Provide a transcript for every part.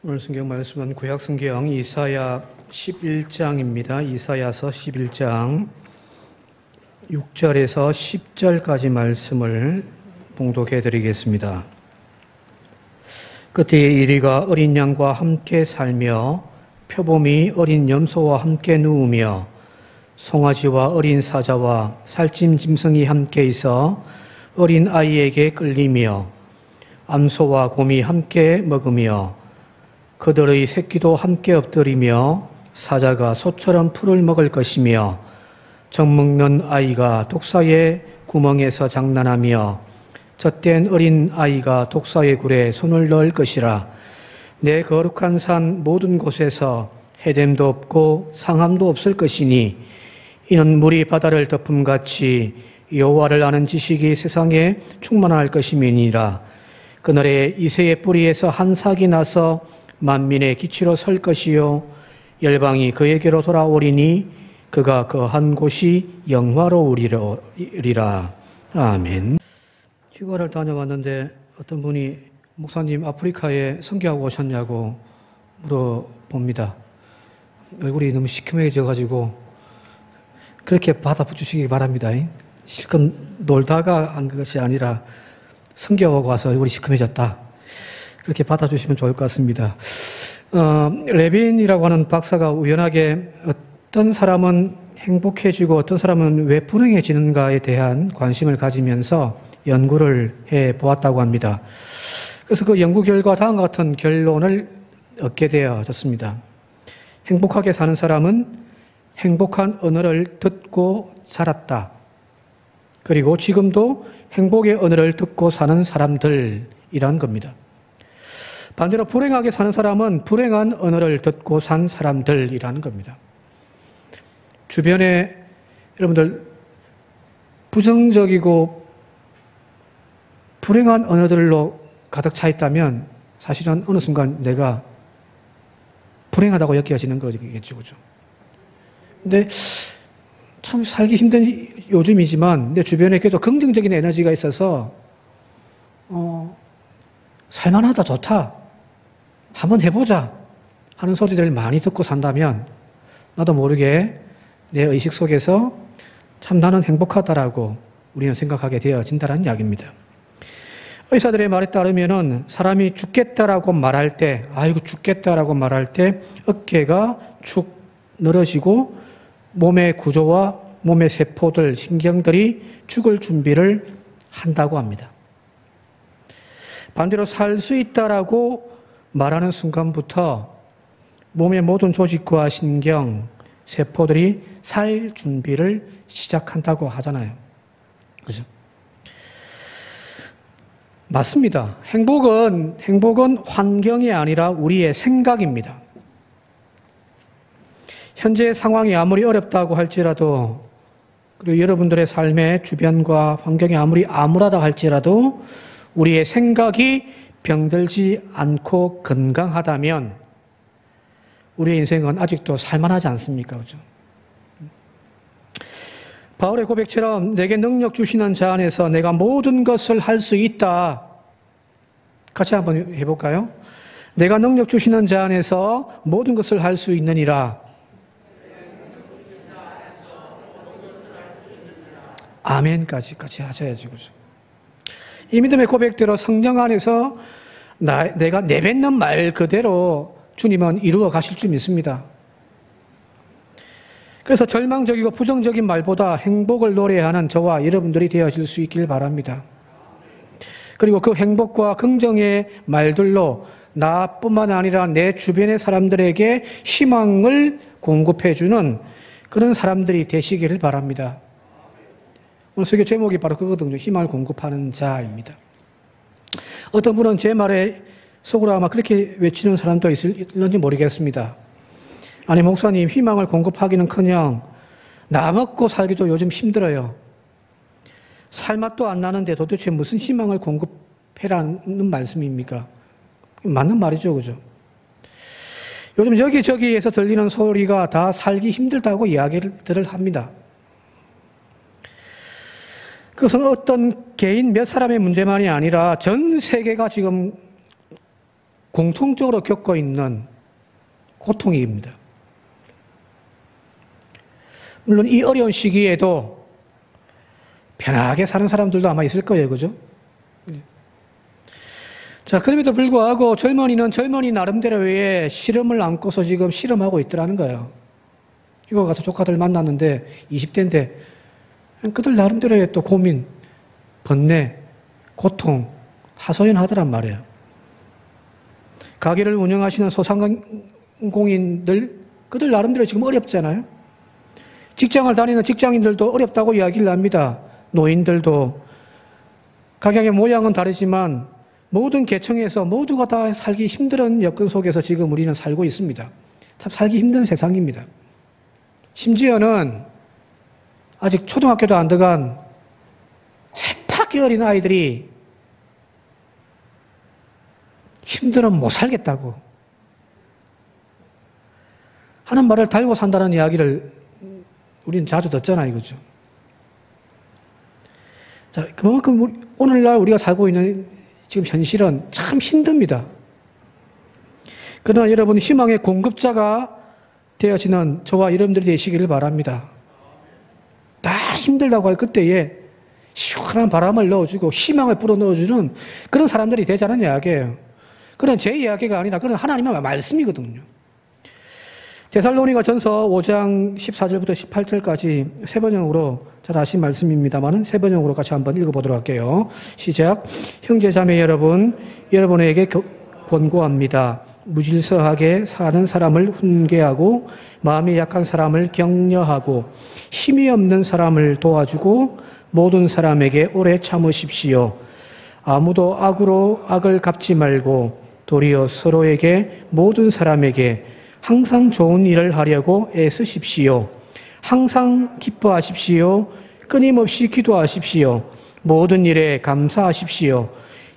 오늘 성경 말씀은 구약 성경 이사야 11장입니다. 이사야서 11장 6절에서 10절까지 말씀을 봉독해 드리겠습니다. 그때에 이리가 어린 양과 함께 살며 표범이 어린 염소와 함께 누우며 송아지와 어린 사자와 살찐 짐승이 함께 있어 어린 아이에게 끌리며 암소와 곰이 함께 먹으며 그들의 새끼도 함께 엎드리며 사자가 소처럼 풀을 먹을 것이며 젖먹는 아이가 독사의 구멍에서 장난하며 젖된 어린 아이가 독사의 굴에 손을 넣을 것이라. 내 거룩한 산 모든 곳에서 해됨도 없고 상함도 없을 것이니 이는 물이 바다를 덮음같이 여호와를 아는 지식이 세상에 충만할 것임이니라. 그날에 이새의 뿌리에서 한 삭이 나서 만민의 기치로 설 것이요 열방이 그에게로 돌아오리니 그가 거한 곳이 영화로우리라. 아멘. 휴가를 다녀왔는데 어떤 분이 목사님 아프리카에 선교하고 오셨냐고 물어봅니다. 얼굴이 너무 시커매져가지고 그렇게 받아주시기 바랍니다. 실컷 놀다가 한 것이 아니라 선교하고 와서 얼굴이 시커매졌다. 그렇게 받아주시면 좋을 것 같습니다. 레빈이라고 하는 박사가 우연하게 어떤 사람은 행복해지고 어떤 사람은 왜 불행해지는가에 대한 관심을 가지면서 연구를 해 보았다고 합니다. 그래서 그 연구 결과 다음과 같은 결론을 얻게 되어졌습니다. 행복하게 사는 사람은 행복한 언어를 듣고 자랐다. 그리고 지금도 행복의 언어를 듣고 사는 사람들이란 겁니다. 반대로 불행하게 사는 사람은 불행한 언어를 듣고 산 사람들이라는 겁니다. 주변에 여러분들 부정적이고 불행한 언어들로 가득 차 있다면 사실은 어느 순간 내가 불행하다고 여겨지는 거겠죠. 그죠? 근데 참 살기 힘든 요즘이지만 내 주변에 계속 긍정적인 에너지가 있어서 살만하다, 좋다, 한번 해보자 하는 소리들을 많이 듣고 산다면 나도 모르게 내 의식 속에서 참 나는 행복하다라고 우리는 생각하게 되어진다는 이야기입니다. 의사들의 말에 따르면은 사람이 죽겠다라고 말할 때, 아이고 죽겠다라고 말할 때 어깨가 축 늘어지고 몸의 구조와 몸의 세포들, 신경들이 죽을 준비를 한다고 합니다. 반대로 살 수 있다라고 말하는 순간부터 몸의 모든 조직과 신경, 세포들이 살 준비를 시작한다고 하잖아요. 그죠? 맞습니다. 행복은 환경이 아니라 우리의 생각입니다. 현재 상황이 아무리 어렵다고 할지라도, 그리고 여러분들의 삶의 주변과 환경이 아무리 암울하다 할지라도 우리의 생각이 병들지 않고 건강하다면 우리의 인생은 아직도 살만하지 않습니까? 그죠? 바울의 고백처럼 내게 능력 주시는 자 안에서 내가 모든 것을 할 수 있다. 같이 한번 해볼까요? 내가 능력 주시는 자 안에서 모든 것을 할 수 있느니라. 아멘까지 같이 하셔야죠. 그죠? 이 믿음의 고백대로 성령 안에서 내가 내뱉는 말 그대로 주님은 이루어 가실 줄 믿습니다. 그래서 절망적이고 부정적인 말보다 행복을 노래하는 저와 여러분들이 되어질 수 있길 바랍니다. 그리고 그 행복과 긍정의 말들로 나뿐만 아니라 내 주변의 사람들에게 희망을 공급해주는 그런 사람들이 되시기를 바랍니다. 오늘 설교 제목이 바로 그거거든요. 희망을 공급하는 자입니다. 어떤 분은 제 말에 속으로 아마 그렇게 외치는 사람도 있을지 모르겠습니다. 아니 목사님, 희망을 공급하기는커녕 나 먹고 살기도 요즘 힘들어요. 살맛도 안 나는데 도대체 무슨 희망을 공급해라는 말씀입니까? 맞는 말이죠. 그죠? 요즘 여기저기에서 들리는 소리가 다 살기 힘들다고 이야기를 합니다. 그것은 어떤 개인 몇 사람의 문제만이 아니라 전 세계가 지금 공통적으로 겪고 있는 고통입니다. 물론 이 어려운 시기에도 편하게 사는 사람들도 아마 있을 거예요. 그죠? 자, 그럼에도 불구하고 젊은이는 젊은이 나름대로의 실험을 안고서 지금 실험하고 있더라는 거예요. 이거 가서 조카들 만났는데 20대인데 그들 나름대로의 또 고민, 번뇌, 고통, 하소연하더란 말이에요. 가게를 운영하시는 소상공인들, 그들 나름대로 지금 어렵잖아요. 직장을 다니는 직장인들도 어렵다고 이야기를 합니다. 노인들도. 각양의 모양은 다르지만 모든 계층에서 모두가 다 살기 힘든 여건 속에서 지금 우리는 살고 있습니다. 참 살기 힘든 세상입니다. 심지어는 아직 초등학교도 안 들어간 새파기 어린 아이들이 힘들면 못 살겠다고 하는 말을 달고 산다는 이야기를 우리는 자주 듣잖아요. 그죠? 자, 그만큼 오늘날 우리가 살고 있는 지금 현실은 참 힘듭니다. 그러나 여러분, 희망의 공급자가 되어지는 저와 여러분들이 되시기를 바랍니다. 다 힘들다고 할 그때에 시원한 바람을 넣어주고 희망을 불어넣어주는 그런 사람들이 되자는 이야기예요. 그건 제 이야기가 아니라 그건 하나님의 말씀이거든요. 데살로니가 전서 5장 14절부터 18절까지 세 번역으로 잘 아신 말씀입니다만 세 번역으로 같이 한번 읽어보도록 할게요. 시작. 형제자매 여러분, 여러분에게 권고합니다. 무질서하게 사는 사람을 훈계하고 마음이 약한 사람을 격려하고 힘이 없는 사람을 도와주고 모든 사람에게 오래 참으십시오. 아무도 악으로 악을 갚지 말고 도리어 서로에게 모든 사람에게 항상 좋은 일을 하려고 애쓰십시오. 항상 기뻐하십시오. 끊임없이 기도하십시오. 모든 일에 감사하십시오.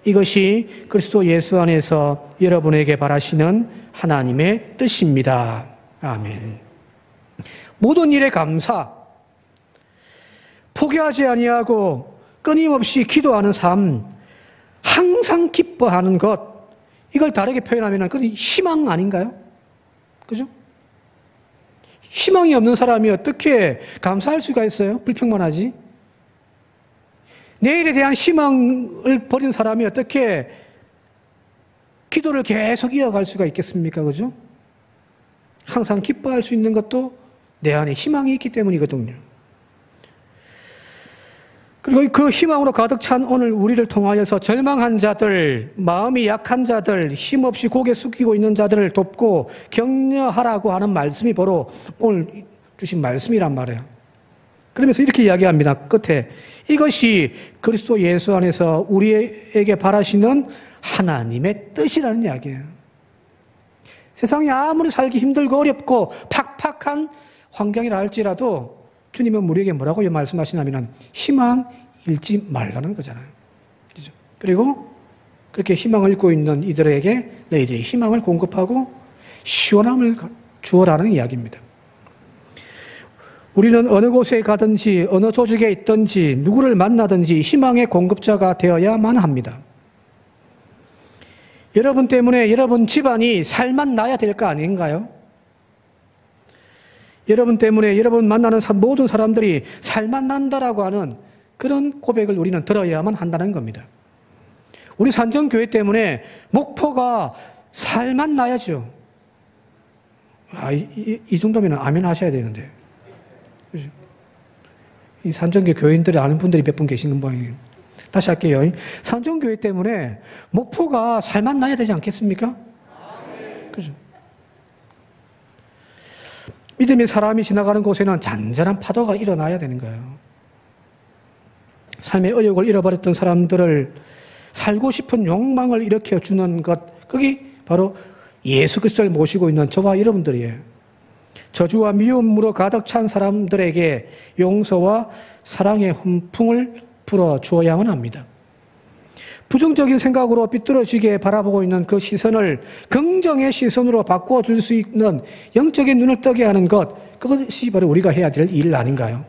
이것이 그리스도 예수 안에서 여러분에게 바라시는 하나님의 뜻입니다. 아멘. 모든 일에 감사, 포기하지 아니하고 끊임없이 기도하는 삶, 항상 기뻐하는 것, 이걸 다르게 표현하면 그건 희망 아닌가요? 그죠? 희망이 없는 사람이 어떻게 감사할 수가 있어요? 불평만 하지. 내일에 대한 희망을 버린 사람이 어떻게 기도를 계속 이어갈 수가 있겠습니까? 그죠? 항상 기뻐할 수 있는 것도 내 안에 희망이 있기 때문이거든요. 그리고 그 희망으로 가득 찬 오늘 우리를 통하여서 절망한 자들, 마음이 약한 자들, 힘없이 고개 숙이고 있는 자들을 돕고 격려하라고 하는 말씀이 바로 오늘 주신 말씀이란 말이에요. 그러면서 이렇게 이야기합니다. 끝에 이것이 그리스도 예수 안에서 우리에게 바라시는 하나님의 뜻이라는 이야기예요. 세상이 아무리 살기 힘들고 어렵고 팍팍한 환경이라 할지라도 주님은 우리에게 뭐라고 말씀하시냐면 희망 잃지 말라는 거잖아요. 그죠? 그리고 그렇게 희망을 잃고 있는 이들에게 너희들이 희망을 공급하고 시원함을 주어라는 이야기입니다. 우리는 어느 곳에 가든지 어느 조직에 있든지 누구를 만나든지 희망의 공급자가 되어야만 합니다. 여러분 때문에 여러분 집안이 살맛 나야 될 거 아닌가요? 여러분 때문에 여러분 만나는 모든 사람들이 살맛 난다라고 하는 그런 고백을 우리는 들어야만 한다는 겁니다. 우리 산정교회 때문에 목포가 살맛 나야죠. 이 정도면 아멘 하셔야 되는데. 그렇죠? 이 산정교회 교인들이 아는 분들이 몇 분 계시는 모양이에요. 다시 할게요. 산정교회 때문에 목포가 살맛 나야 되지 않겠습니까? 그렇죠? 믿음의 사람이 지나가는 곳에는 잔잔한 파도가 일어나야 되는 거예요. 삶의 의욕을 잃어버렸던 사람들을 살고 싶은 욕망을 일으켜주는 것, 그게 바로 예수 그리스도를 모시고 있는 저와 여러분들이에요. 저주와 미움으로 가득 찬 사람들에게 용서와 사랑의 훈풍을 불어주어야만 합니다. 부정적인 생각으로 삐뚤어지게 바라보고 있는 그 시선을 긍정의 시선으로 바꿔줄 수 있는 영적인 눈을 뜨게 하는 것, 그것이 바로 우리가 해야 될 일 아닌가요?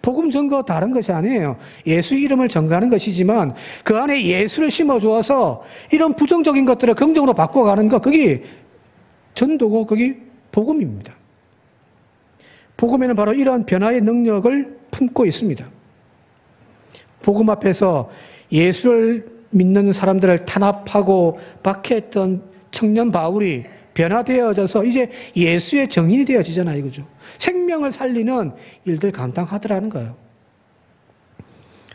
복음 전거 다른 것이 아니에요. 예수 이름을 전가하는 것이지만 그 안에 예수를 심어주어서 이런 부정적인 것들을 긍정으로 바꿔가는 것, 그게 전도고 그게 복음입니다. 복음에는 바로 이러한 변화의 능력을 품고 있습니다. 복음 앞에서 예수를 믿는 사람들을 탄압하고 박해했던 청년 바울이 변화되어져서 이제 예수의 정인이 되어지잖아요, 이거죠. 생명을 살리는 일들 감당하더라는 거예요.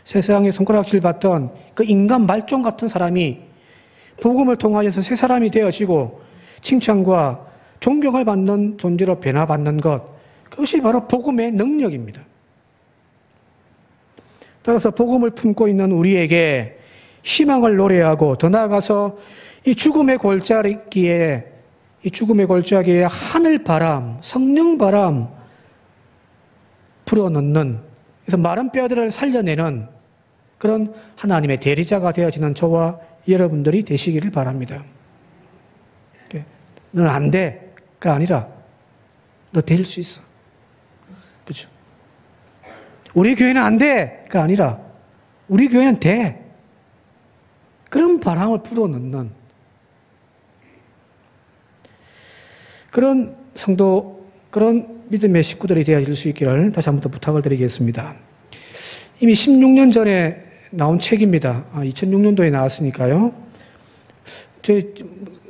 세상에 손가락질 받던 그 인간 말종 같은 사람이 복음을 통하여서 새 사람이 되어지고 칭찬과 존경을 받는 존재로 변화받는 것, 그것이 바로 복음의 능력입니다. 따라서 복음을 품고 있는 우리에게 희망을 노래하고 더 나아가서 이 죽음의 골짜기에 하늘바람, 성령바람 불어넣는, 그래서 마른 뼈들을 살려내는 그런 하나님의 대리자가 되어지는 저와 여러분들이 되시기를 바랍니다. 너는 안 돼가 아니라 너 될 수 있어. 그렇죠? 우리 교회는 안 돼가 아니라 우리 교회는 돼. 그런 바람을 불어넣는 그런 성도, 그런 믿음의 식구들이 되어질 수 있기를 다시 한 번 더 부탁을 드리겠습니다. 이미 16년 전에 나온 책입니다. 2006년도에 나왔으니까요. 제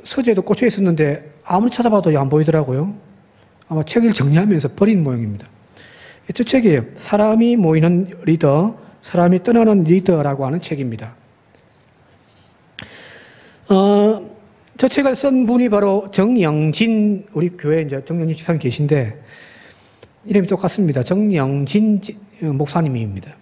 서재도 꽂혀 있었는데 아무리 찾아봐도 안 보이더라고요. 아마 책을 정리하면서 버린 모양입니다. 저 책이에요. 사람이 모이는 리더, 사람이 떠나는 리더라고 하는 책입니다. 저 책을 쓴 분이 바로 정영진, 우리 교회에 이제 정영진 집사님 계신데, 이름이 똑같습니다. 정영진 목사님입니다.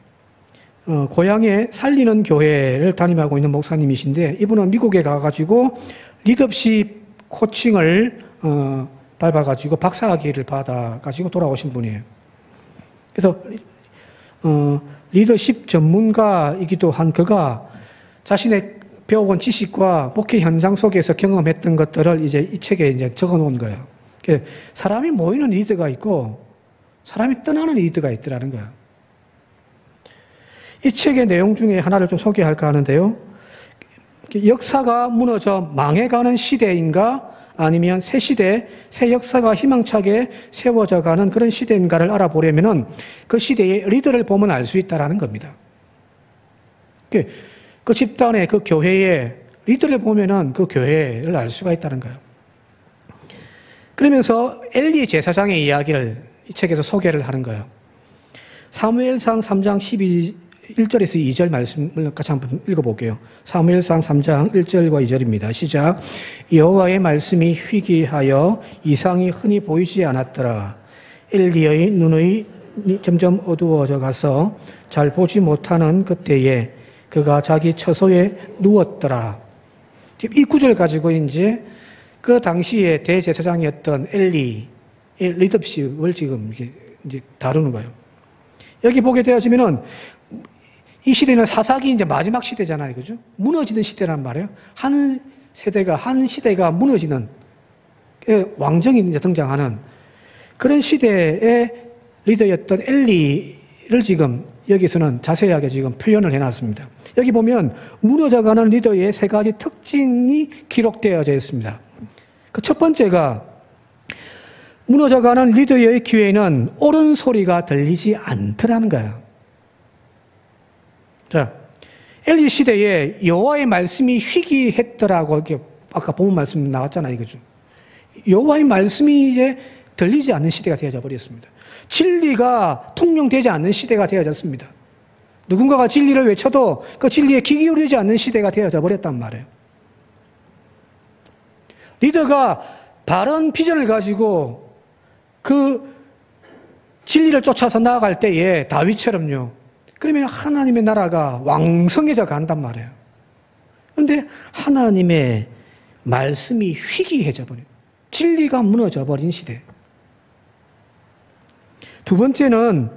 고향에 살리는 교회를 담임하고 있는 목사님이신데, 이분은 미국에 가가지고 리더십 코칭을 밟아가지고 박사학위를 받아가지고 돌아오신 분이에요. 그래서 리더십 전문가이기도 한 그가 자신의 배워온 지식과 목회 현장 속에서 경험했던 것들을 이제 이 책에 이제 적어 놓은 거예요. 사람이 모이는 리더가 있고 사람이 떠나는 리더가 있더라는 거예요. 이 책의 내용 중에 하나를 좀 소개할까 하는데요. 역사가 무너져 망해가는 시대인가 아니면 새 시대, 새 역사가 희망차게 세워져 가는 그런 시대인가를 알아보려면은 그 시대의 리더를 보면 알 수 있다라는 겁니다. 그 집단의 그 교회의 리더를 보면은 그 교회를 알 수가 있다는 거예요. 그러면서 엘리 제사장의 이야기를 이 책에서 소개를 하는 거예요. 사무엘상 3장 1절에서 2절 말씀을 같이 한번 읽어볼게요. 사무엘상 3장 1절과 2절입니다. 시작. 여호와의 말씀이 희귀하여 이상이 흔히 보이지 않았더라. 엘리의 눈이 점점 어두워져 가서 잘 보지 못하는 그때에 그가 자기 처소에 누웠더라. 이 구절 가지고 이제 그 당시에 대제사장이었던 엘리의 리더십을 지금 이제 다루는 거예요. 여기 보게 되어지면은 이 시대는 사사기 이제 마지막 시대잖아요, 그죠? 무너지는 시대란 말이에요. 한 시대가 무너지는 왕정이 이제 등장하는 그런 시대의 리더였던 엘리를 지금 여기서는 자세하게 지금 표현을 해놨습니다. 여기 보면 무너져가는 리더의 세 가지 특징이 기록되어져 있습니다. 그 첫 번째가 무너져가는 리더의 귀에는 옳은 소리가 들리지 않더라는 거예요. 자, 엘리 시대에 여호와의 말씀이 희귀했더라고 이렇게 아까 본문 말씀 나왔잖아요, 이거죠. 여호와의 말씀이 이제 들리지 않는 시대가 되어져 버렸습니다. 진리가 통용되지 않는 시대가 되어졌습니다. 누군가가 진리를 외쳐도 그 진리에 귀 기울이지 않는 시대가 되어져 버렸단 말이에요. 리더가 바른 비전을 가지고 그 진리를 쫓아서 나아갈 때에 다윗처럼요. 그러면 하나님의 나라가 왕성해져 간단 말이에요. 그런데 하나님의 말씀이 희귀해져 버려요. 진리가 무너져 버린 시대. 두 번째는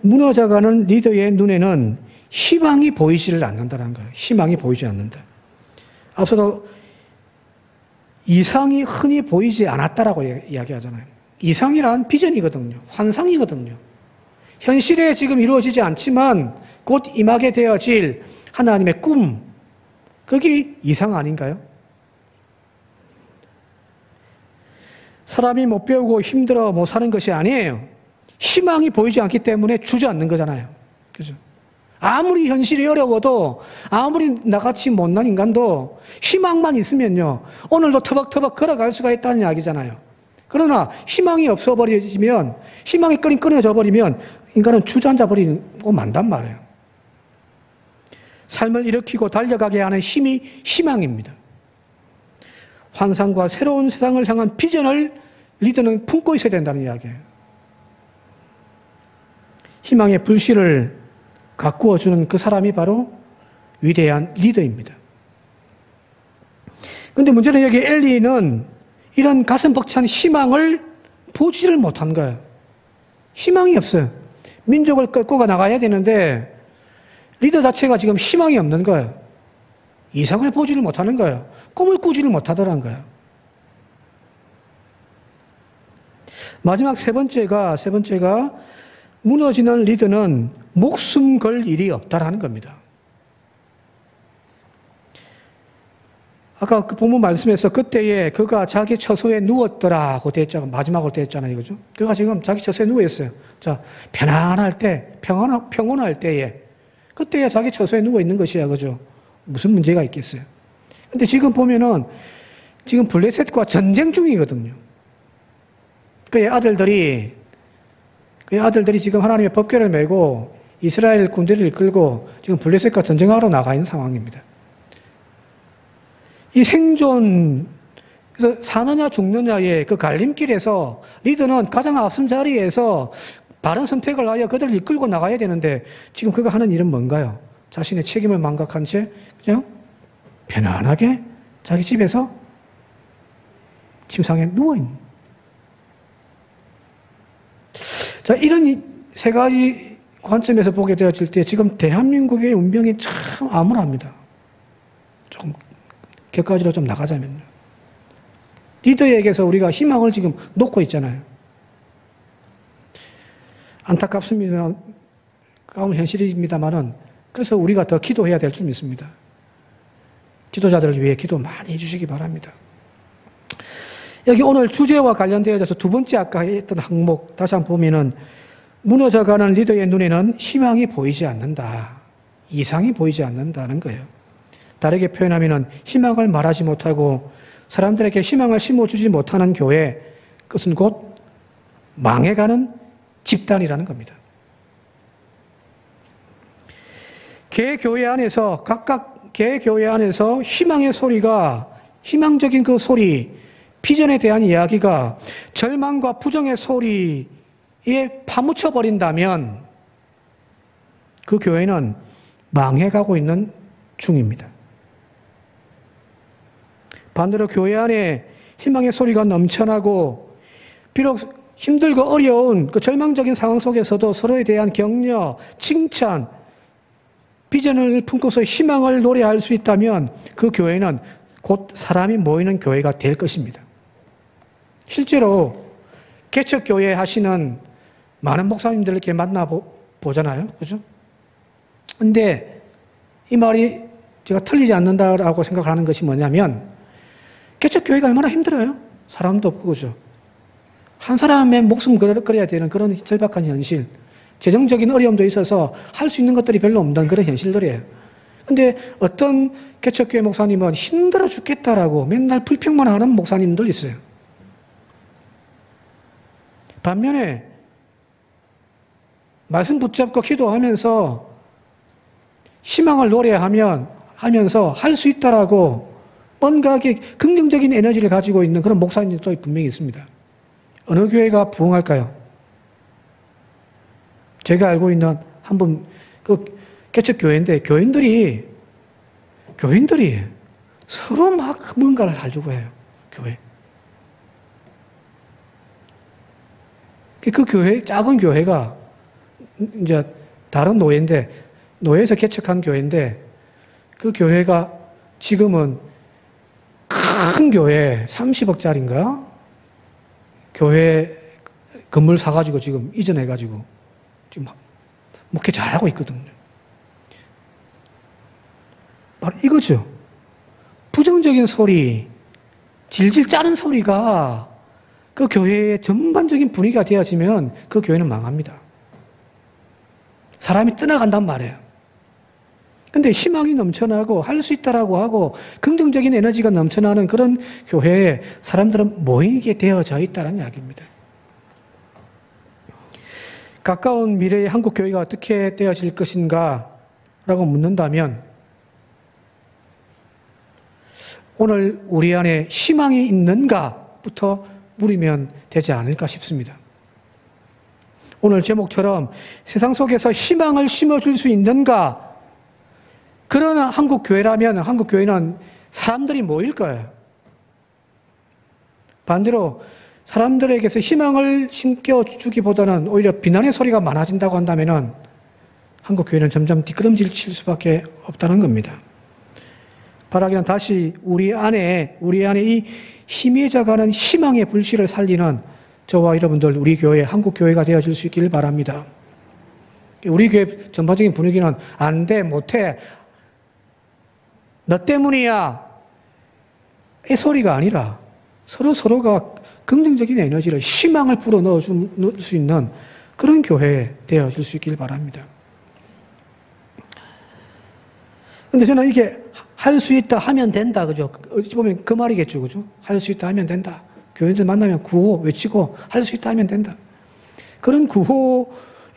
무너져가는 리더의 눈에는 희망이 보이지를 않는다는 거예요. 희망이 보이지 않는다. 앞서도 이상이 흔히 보이지 않았다라고 이야기하잖아요. 이상이란 비전이거든요. 환상이거든요. 현실에 지금 이루어지지 않지만 곧 임하게 되어질 하나님의 꿈, 그게 이상 아닌가요? 사람이 못 배우고 힘들어 못 사는 것이 아니에요. 희망이 보이지 않기 때문에 주저앉는 거잖아요. 그죠? 아무리 현실이 어려워도, 아무리 나같이 못난 인간도 희망만 있으면요, 오늘도 터벅터벅 걸어갈 수가 있다는 이야기잖아요. 그러나 희망이 없어버리면, 희망이 끊어져 버리면 인간은 주저앉아 버리고 만단 말이에요. 삶을 일으키고 달려가게 하는 힘이 희망입니다. 환상과 새로운 세상을 향한 비전을 리더는 품고 있어야 된다는 이야기예요. 희망의 불씨를 가꾸어주는 그 사람이 바로 위대한 리더입니다. 그런데 문제는 여기 엘리는 이런 가슴 벅찬 희망을 보지를 못한 거예요. 희망이 없어요. 민족을 끌고 나가야 되는데 리더 자체가 지금 희망이 없는 거예요. 이상을 보지를 못하는 거예요. 꿈을 꾸지를 못하더란 거예요. 마지막 세 번째가 무너지는 리더는 목숨 걸 일이 없다라는 겁니다. 아까 그 본문 말씀에서 그때에 그가 자기 처소에 누웠더라고 됐잖아요. 마지막으로 됐잖아요. 그죠? 그가 지금 자기 처소에 누워 있어요. 자, 편안할 때, 평온할 때에, 그때에 자기 처소에 누워 있는 것이야. 그죠? 무슨 문제가 있겠어요? 근데 지금 보면은 지금 블레셋과 전쟁 중이거든요. 그의 아들들이 지금 하나님의 법궤를 메고 이스라엘 군대를 이끌고 지금 블레셋과 전쟁하러 나가 있는 상황입니다. 이 생존, 그래서 사느냐 죽느냐의 그 갈림길에서 리더는 가장 앞선 자리에서 바른 선택을 하여 그들을 이끌고 나가야 되는데 지금 그가 하는 일은 뭔가요? 자신의 책임을 망각한 채 그냥 편안하게 자기 집에서 침상에 누워있는. 자, 이런 세 가지 관점에서 보게 되어질 때 지금 대한민국의 운명이 참 암울합니다. 조금 격가지로 좀 나가자면요. 리더에게서 우리가 희망을 지금 놓고 있잖아요. 안타깝습니다. 가운 현실입니다만은 그래서 우리가 더 기도해야 될 줄 믿습니다. 지도자들을 위해 기도 많이 해주시기 바랍니다. 여기 오늘 주제와 관련되어서 두 번째 아까 했던 항목 다시 한번 보면은 무너져가는 리더의 눈에는 희망이 보이지 않는다. 이상이 보이지 않는다는 거예요. 다르게 표현하면은 희망을 말하지 못하고 사람들에게 희망을 심어주지 못하는 교회, 그것은 곧 망해가는 집단이라는 겁니다. 개교회 안에서 각각 개교회 안에서 희망의 소리가, 희망적인 그 소리, 비전에 대한 이야기가 절망과 부정의 소리에 파묻혀 버린다면 그 교회는 망해가고 있는 중입니다. 반대로 교회 안에 희망의 소리가 넘쳐나고 비록 힘들고 어려운 그 절망적인 상황 속에서도 서로에 대한 격려, 칭찬, 비전을 품고서 희망을 노래할 수 있다면 그 교회는 곧 사람이 모이는 교회가 될 것입니다. 실제로 개척교회 하시는 많은 목사님들을 이렇게 만나보잖아요. 그죠? 근데 이 말이 제가 틀리지 않는다라고 생각하는 것이 뭐냐면 개척교회가 얼마나 힘들어요. 사람도 없고, 그죠? 한 사람의 목숨 걸어야 되는 그런 절박한 현실, 재정적인 어려움도 있어서 할 수 있는 것들이 별로 없는 그런 현실들이에요. 근데 어떤 개척교회 목사님은 힘들어 죽겠다라고 맨날 불평만 하는 목사님들 있어요. 반면에 말씀 붙잡고 기도하면서 희망을 노래하면서 할 수 있다라고 뭔가 긍정적인 에너지를 가지고 있는 그런 목사님들도 분명히 있습니다. 어느 교회가 부흥할까요? 제가 알고 있는 한 분, 그 개척교회인데 교인들이 서로 막 뭔가를 하려고 해요. 교회. 그 교회, 작은 교회가 이제 다른 노예에서 개척한 교회인데 그 교회가 지금은 큰 교회 30억짜리인가? 교회 건물 사가지고 지금 이전해가지고 지금 목회 잘하고 있거든요. 바로 이거죠. 부정적인 소리, 질질 짜는 소리가 그 교회의 전반적인 분위기가 되어지면 그 교회는 망합니다. 사람이 떠나간단 말이에요. 근데 희망이 넘쳐나고 할 수 있다라고 하고 긍정적인 에너지가 넘쳐나는 그런 교회에 사람들은 모이게 되어져 있다는 이야기입니다. 가까운 미래의 한국 교회가 어떻게 되어질 것인가 라고 묻는다면 오늘 우리 안에 희망이 있는가부터 물으면 되지 않을까 싶습니다. 오늘 제목처럼 세상 속에서 희망을 심어줄 수 있는가? 그런 한국 교회라면 한국 교회는 사람들이 모일 거예요. 반대로 사람들에게서 희망을 심겨주기보다는 오히려 비난의 소리가 많아진다고 한다면 한국 교회는 점점 뒷걸음질 칠 수밖에 없다는 겁니다. 바라기는 다시 우리 안에 이 희미해져가는 희망의 불씨를 살리는 저와 여러분들 우리 교회, 한국 교회가 되어질 수 있기를 바랍니다. 우리 교회 전반적인 분위기는 안 돼, 못해, 너 때문이야 이 소리가 아니라 서로가 긍정적인 에너지를, 희망을 불어넣을 수 있는 그런 교회 되어질 수 있기를 바랍니다. 근데 저는 이게 할 수 있다 하면 된다, 그죠? 어찌 보면 그 말이겠죠, 그죠? 할 수 있다 하면 된다. 교인들 만나면 구호 외치고 할 수 있다 하면 된다. 그런 구호의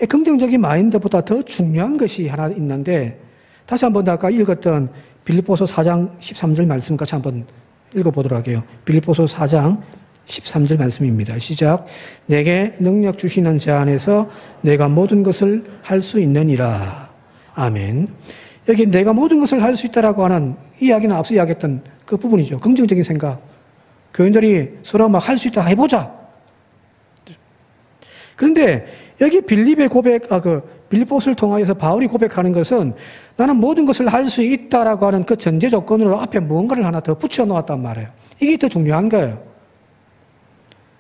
긍정적인 마인드보다 더 중요한 것이 하나 있는데, 다시 한번 아까 읽었던 빌립보서 4장 13절 말씀 같이 한번 읽어보도록 할게요. 빌립보서 4장 13절 말씀입니다. 시작. 내게 능력 주시는 자 안에서 내가 모든 것을 할 수 있느니라. 아멘. 여기 내가 모든 것을 할 수 있다라고 하는 이야기는 앞서 이야기했던 그 부분이죠. 긍정적인 생각. 교인들이 서로 막 할 수 있다 해보자. 그런데 여기 빌립의 빌립보서를 통하여서 바울이 고백하는 것은 나는 모든 것을 할 수 있다라고 하는 그 전제 조건으로 앞에 무언가를 하나 더 붙여 놓았단 말이에요. 이게 더 중요한 거예요.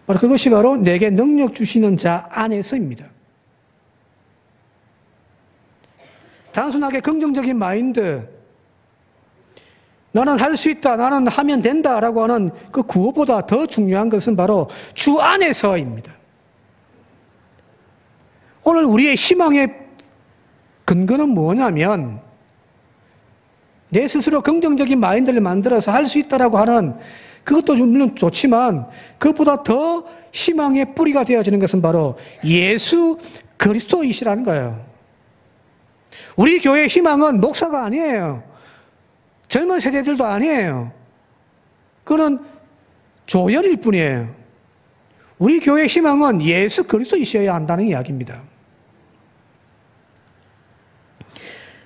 바로 그것이 바로 내게 능력 주시는 자 안에서입니다. 단순하게 긍정적인 마인드, 나는 할 수 있다, 나는 하면 된다라고 하는 그 구호보다 더 중요한 것은 바로 주 안에서입니다. 오늘 우리의 희망의 근거는 뭐냐면 내 스스로 긍정적인 마인드를 만들어서 할 수 있다라고 하는 그것도 물론 좋지만 그것보다 더 희망의 뿌리가 되어지는 것은 바로 예수 그리스도이시라는 거예요. 우리 교회의 희망은 목사가 아니에요. 젊은 세대들도 아니에요. 그는 조연일 뿐이에요. 우리 교회의 희망은 예수 그리스도이셔야 한다는 이야기입니다.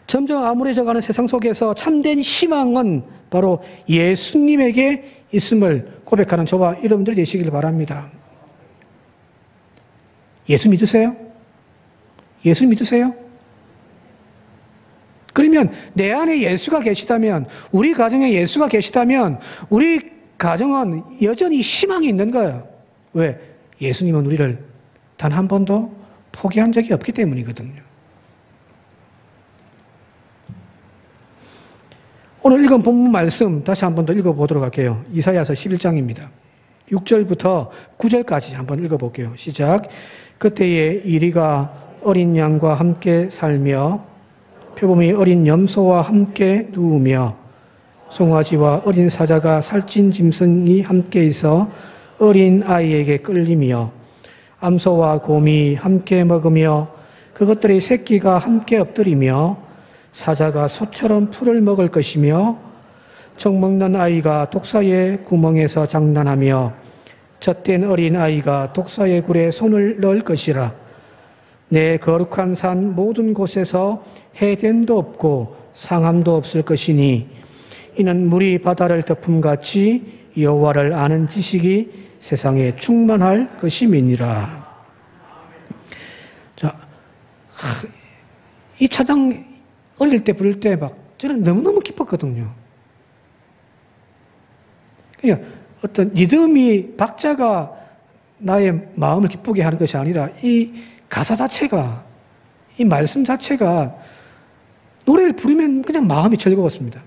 점점 암울해져가는 세상 속에서 참된 희망은 바로 예수님에게 있음을 고백하는 저와 여러분들이 되시길 바랍니다. 예수 믿으세요? 예수 믿으세요? 그러면 내 안에 예수가 계시다면, 우리 가정에 예수가 계시다면 우리 가정은 여전히 희망이 있는 거예요. 왜? 예수님은 우리를 단 한 번도 포기한 적이 없기 때문이거든요. 오늘 읽은 본문 말씀 다시 한 번 더 읽어보도록 할게요. 이사야서 11장입니다. 6절부터 9절까지 한번 읽어볼게요. 시작. 그때에 이리가 어린 양과 함께 살며 표범이 어린 염소와 함께 누우며 송아지와 어린 사자가 살찐 짐승이 함께 있어 어린 아이에게 끌리며 암소와 곰이 함께 먹으며 그것들의 새끼가 함께 엎드리며 사자가 소처럼 풀을 먹을 것이며 적 먹는 아이가 독사의 구멍에서 장난하며 젖된 어린 아이가 독사의 굴에 손을 넣을 것이라. 내 거룩한 산 모든 곳에서 해됨도 없고 상함도 없을 것이니 이는 물이 바다를 덮음같이 여호와를 아는 지식이 세상에 충만할 것임이니라. 자, 이 찬양 어릴 때 부를 때 막 저는 너무너무 기뻤거든요. 그냥 어떤 리듬이 박자가 나의 마음을 기쁘게 하는 것이 아니라 이 가사 자체가 이 말씀 자체가 노래를 부르면 그냥 마음이 즐거웠습니다.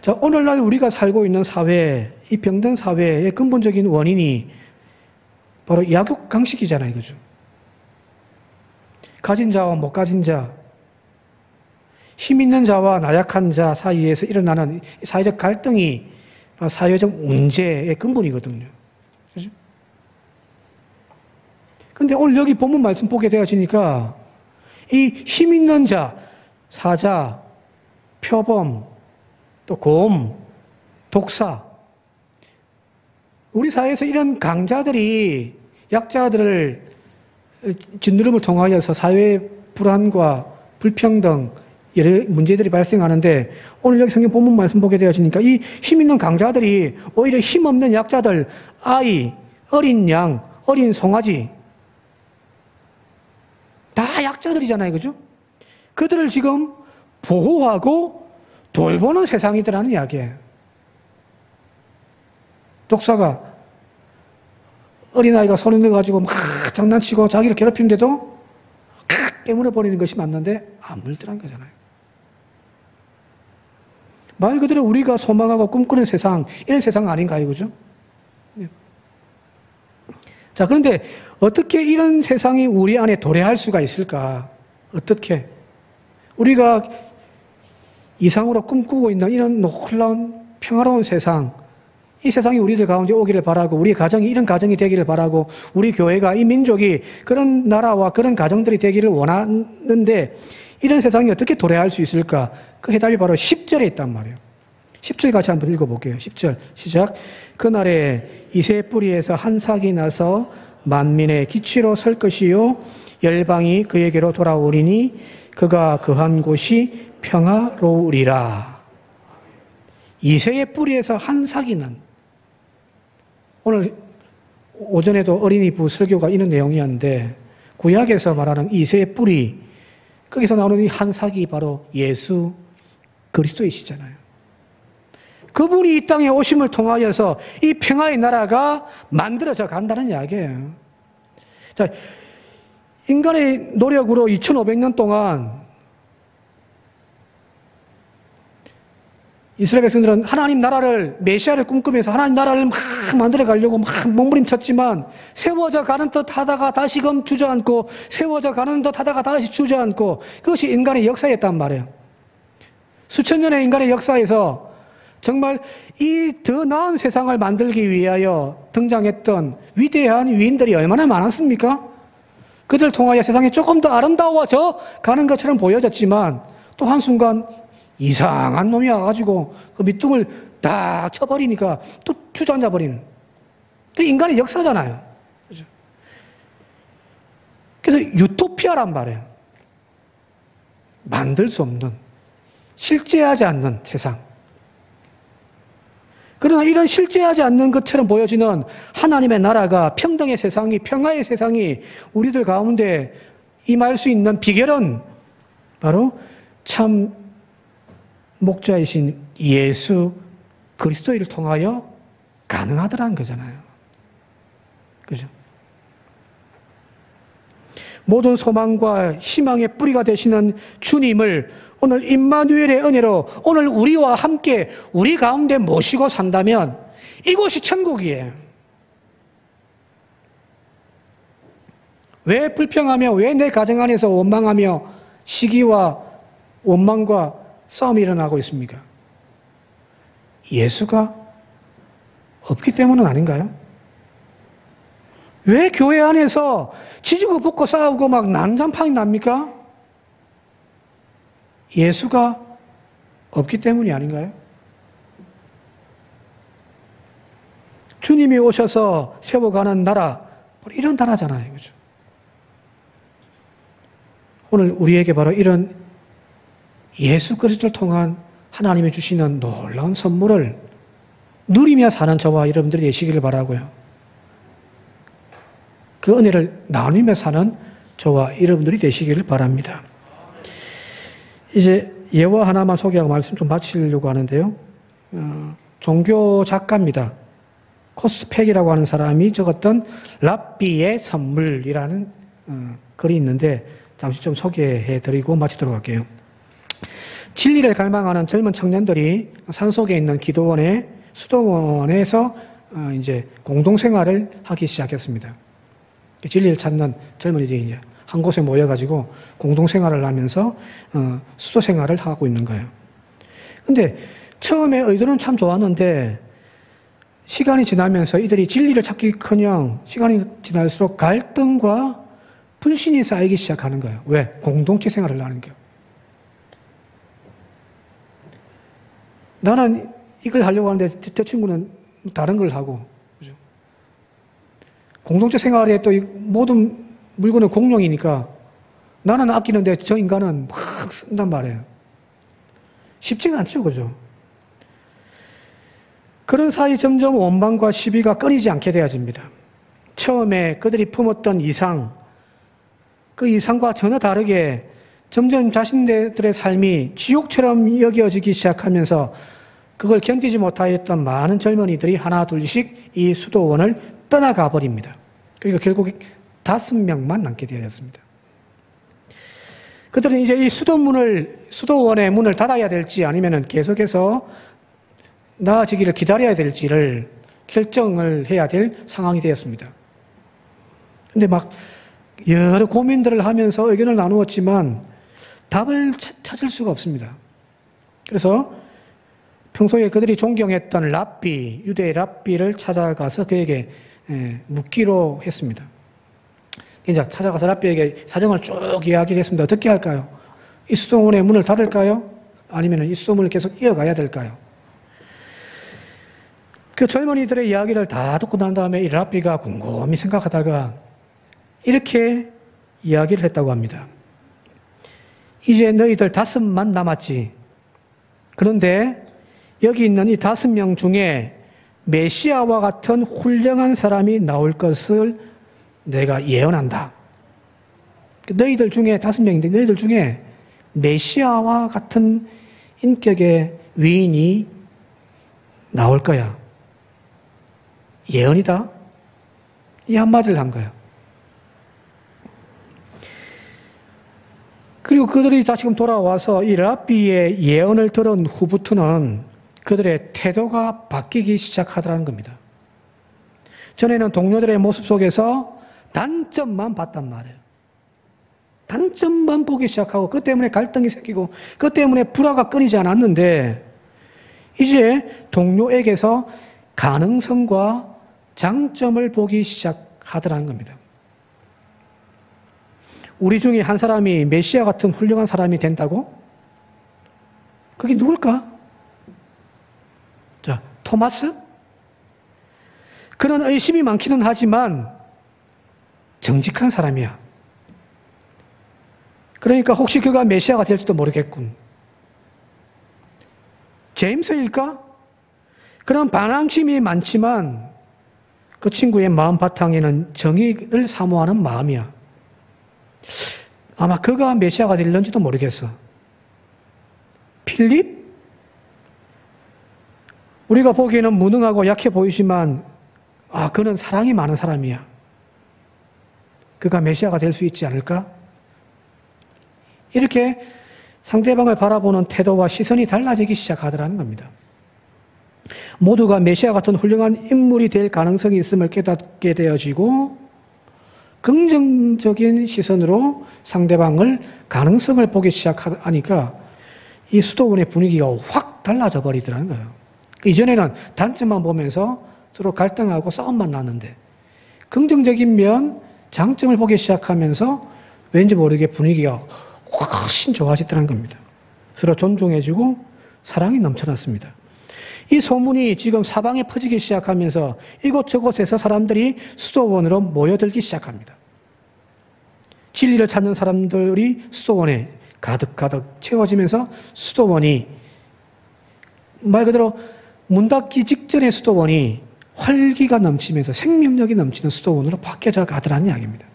자, 오늘날 우리가 살고 있는 사회, 이 병든 사회의 근본적인 원인이 바로 약육강식이잖아요, 그죠? 가진 자와 못 가진 자, 힘 있는 자와 나약한 자 사이에서 일어나는 사회적 갈등이 사회적 문제의 근본이거든요. 그죠? 그런데 오늘 여기 본문 말씀 보게 되어지니까 이 힘 있는 자, 사자, 표범, 또 곰, 독사, 우리 사회에서 이런 강자들이 약자들을 짓누름을 통하여서 사회의 불안과 불평등 여러 문제들이 발생하는데 오늘 여기 성경 본문 말씀 보게 되어지니까 이 힘 있는 강자들이 오히려 힘없는 약자들, 아이, 어린 양, 어린 송아지 다 약자들이잖아요, 그죠? 그들을 지금 보호하고 돌보는 세상이더라는 이야기예요. 독사가 어린아이가 손에 넣어가지고 막 장난치고 자기를 괴롭히는데도 깨물어버리는 것이 맞는데 안 물더란 거잖아요. 말 그대로 우리가 소망하고 꿈꾸는 세상, 이런 세상 아닌가요, 그죠? 자, 그런데 어떻게 이런 세상이 우리 안에 도래할 수가 있을까? 어떻게? 우리가 이상으로 꿈꾸고 있는 이런 놀라운 평화로운 세상, 이 세상이 우리들 가운데 오기를 바라고 우리 가정이 이런 가정이 되기를 바라고 우리 교회가 이 민족이 그런 나라와 그런 가정들이 되기를 원하는데 이런 세상이 어떻게 도래할 수 있을까? 그 해답이 바로 10절에 있단 말이에요. 10절 같이 한번 읽어볼게요. 10절 시작. 그날에 이새의 뿌리에서 한 삭이 나서 만민의 기치로 설 것이요 열방이 그에게로 돌아오리니 그가 거한 곳이 평화로우리라. 이새의 뿌리에서 한 삭이 난, 오늘 오전에도 어린이부 설교가 이런 내용이었는데 구약에서 말하는 이새의 뿌리, 거기서 나오는 이 한 삭이 바로 예수 그리스도이시잖아요. 그분이 이 땅에 오심을 통하여서 이 평화의 나라가 만들어져 간다는 이야기예요. 자, 인간의 노력으로 2500년 동안 이스라엘 백성들은 하나님 나라를, 메시아를 꿈꾸면서 하나님 나라를 막 만들어 가려고 막 몸부림쳤지만 세워져 가는 듯 하다가 다시금 주저앉고 세워져 가는 듯 하다가 다시 주저앉고 그것이 인간의 역사였단 말이에요. 수천 년의 인간의 역사에서 정말 이 더 나은 세상을 만들기 위하여 등장했던 위대한 위인들이 얼마나 많았습니까? 그들을 통하여 세상이 조금 더 아름다워져 가는 것처럼 보여졌지만 또 한순간 이상한 놈이 와가지고 그 밑둥을 딱 쳐버리니까 또 주저앉아버리는. 그 인간의 역사잖아요. 그죠? 그래서 유토피아란 말이에요. 만들 수 없는, 실제하지 않는 세상. 그러나 이런 실제하지 않는 것처럼 보여지는 하나님의 나라가, 평등의 세상이, 평화의 세상이 우리들 가운데 임할 수 있는 비결은 바로 참 목자이신 예수 그리스도를 통하여 가능하더라는 거잖아요. 그죠? 모든 소망과 희망의 뿌리가 되시는 주님을 오늘 임마누엘의 은혜로 오늘 우리와 함께 우리 가운데 모시고 산다면 이곳이 천국이에요. 왜 불평하며 왜 내 가정 안에서 원망하며 시기와 원망과 싸움이 일어나고 있습니까? 예수가 없기 때문은 아닌가요? 왜 교회 안에서 지지고 볶고 싸우고 막 난장판이 납니까? 예수가 없기 때문이 아닌가요? 주님이 오셔서 세워가는 나라, 이런 나라잖아요. 그죠? 오늘 우리에게 바로 이런 예수 그리스도를 통한 하나님이 주시는 놀라운 선물을 누리며 사는 저와 여러분들이 되시기를 바라고요. 그 은혜를 나누며 사는 저와 여러분들이 되시기를 바랍니다. 이제 예화 하나만 소개하고 말씀 좀 마치려고 하는데요. 종교 작가입니다. 코스펙이라고 하는 사람이 적었던 랍비의 선물이라는 글이 있는데 잠시 좀 소개해드리고 마치도록 할게요. 진리를 갈망하는 젊은 청년들이 산속에 있는 기도원에 수도원에서 이제 공동생활을 하기 시작했습니다. 진리를 찾는 젊은이들이 이제 한 곳에 모여가지고 공동생활을 하면서 수도생활을 하고 있는 거예요. 근데 처음에 의도는 참 좋았는데 시간이 지나면서 이들이 진리를 찾기커녕 시간이 지날수록 갈등과 불신이 쌓이기 시작하는 거예요. 왜? 공동체 생활을 하는 거예요. 나는 이걸 하려고 하는데 저 친구는 다른 걸 하고, 그죠? 공동체 생활에 또 모든 물건은 공용이니까 나는 아끼는데 저 인간은 막 쓴단 말이에요. 쉽지가 않죠, 그죠? 그런 사이 점점 원망과 시비가 끊이지 않게 되어집니다. 처음에 그들이 품었던 이상, 그 이상과 전혀 다르게 점점 자신들의 삶이 지옥처럼 여겨지기 시작하면서 그걸 견디지 못하였던 많은 젊은이들이 하나 둘씩 이 수도원을 떠나가 버립니다. 그리고 결국 5명만 남게 되었습니다. 그들은 이제 이 수도원의 문을 닫아야 될지 아니면 계속해서 나아지기를 기다려야 될지를 결정을 해야 될 상황이 되었습니다. 근데 막 여러 고민들을 하면서 의견을 나누었지만 답을 찾을 수가 없습니다. 그래서 평소에 그들이 존경했던 랍비, 유대의 랍비를 찾아가서 그에게 묻기로 했습니다. 이제 찾아가서 랍비에게 사정을 쭉 이야기를 했습니다. 어떻게 할까요? 이 수도원의 문을 닫을까요? 아니면 이 수도문을 계속 이어가야 될까요? 그 젊은이들의 이야기를 다 듣고 난 다음에 이 랍비가 곰곰이 생각하다가 이렇게 이야기를 했다고 합니다. 이제 너희들 5만 남았지. 그런데 여기 있는 이 5명 중에 메시아와 같은 훌륭한 사람이 나올 것을 내가 예언한다. 너희들 중에 5명인데 너희들 중에 메시아와 같은 인격의 위인이 나올 거야. 예언이다. 이 한마디를 한 거예요. 그리고 그들이 다시금 돌아와서 이 랍비의 예언을 들은 후부터는 그들의 태도가 바뀌기 시작하더라는 겁니다. 전에는 동료들의 모습 속에서 단점만 봤단 말이에요. 단점만 보기 시작하고 그 때문에 갈등이 생기고 그 때문에 불화가 끊이지 않았는데 이제 동료에게서 가능성과 장점을 보기 시작하더라는 겁니다. 우리 중에 한 사람이 메시아 같은 훌륭한 사람이 된다고? 그게 누굴까? 자, 토마스? 그런 의심이 많기는 하지만 정직한 사람이야. 그러니까 혹시 그가 메시아가 될지도 모르겠군. 제임스일까? 그런 반항심이 많지만 그 친구의 마음 바탕에는 정의를 사모하는 마음이야. 아마 그가 메시아가 될런지도 모르겠어. 필립? 우리가 보기에는 무능하고 약해 보이지만 그는 사랑이 많은 사람이야. 그가 메시아가 될 수 있지 않을까? 이렇게 상대방을 바라보는 태도와 시선이 달라지기 시작하더라는 겁니다. 모두가 메시아 같은 훌륭한 인물이 될 가능성이 있음을 깨닫게 되어지고 긍정적인 시선으로 상대방을 가능성을 보기 시작하니까 이 수도원의 분위기가 확 달라져 버리더라는 거예요. 이전에는 단점만 보면서 서로 갈등하고 싸움만 났는데 긍정적인 면, 장점을 보기 시작하면서 왠지 모르게 분위기가 훨씬 좋아지더라는 겁니다. 서로 존중해주고 사랑이 넘쳐났습니다. 이 소문이 지금 사방에 퍼지기 시작하면서 이곳저곳에서 사람들이 수도원으로 모여들기 시작합니다. 진리를 찾는 사람들이 수도원에 가득가득 채워지면서 수도원이 말 그대로 문 닫기 직전의 수도원이 활기가 넘치면서 생명력이 넘치는 수도원으로 바뀌어져 가더라는 이야기입니다.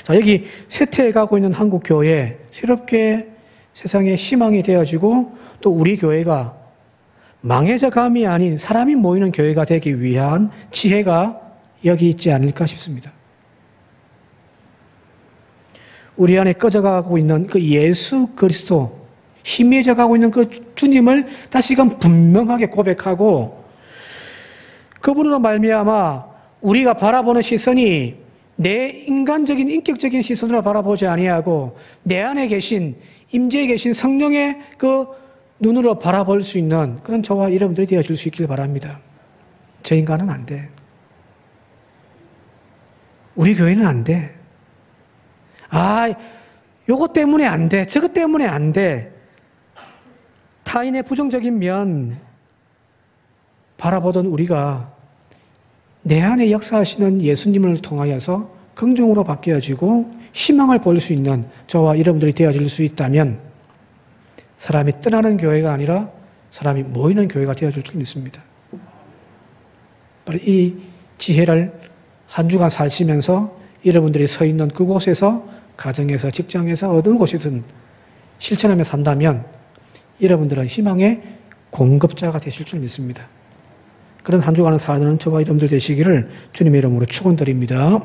자, 여기 쇠퇴해가고 있는 한국 교회 새롭게 세상에 희망이 되어지고 또 우리 교회가 망해져감이 아닌 사람이 모이는 교회가 되기 위한 지혜가 여기 있지 않을까 싶습니다. 우리 안에 꺼져가고 있는 그 예수 그리스도, 희미해져 가고 있는 그 주님을 다시금 분명하게 고백하고 그분으로 말미암아 우리가 바라보는 시선이 내 인간적인 인격적인 시선으로 바라보지 아니하고 내 안에 계신 임재에 계신 성령의 그 눈으로 바라볼 수 있는 그런 저와 여러분들이 되어줄 수 있길 바랍니다. 저 인간은 안 돼. 우리 교회는 안 돼. 요것 때문에 안 돼. 저것 때문에 안 돼. 타인의 부정적인 면 바라보던 우리가 내 안에 역사하시는 예수님을 통하여서 긍정으로 바뀌어지고 희망을 볼 수 있는 저와 여러분들이 되어질 수 있다면 사람이 떠나는 교회가 아니라 사람이 모이는 교회가 되어줄 줄 믿습니다. 바로 이 지혜를 한 주간 사시면서 여러분들이 서 있는 그곳에서 가정에서 직장에서 어느 곳이든 실천하며 산다면 여러분들은 희망의 공급자가 되실 줄 믿습니다. 그런 한 주간을 사는 저와 여러분들 되시기를 주님의 이름으로 축원드립니다.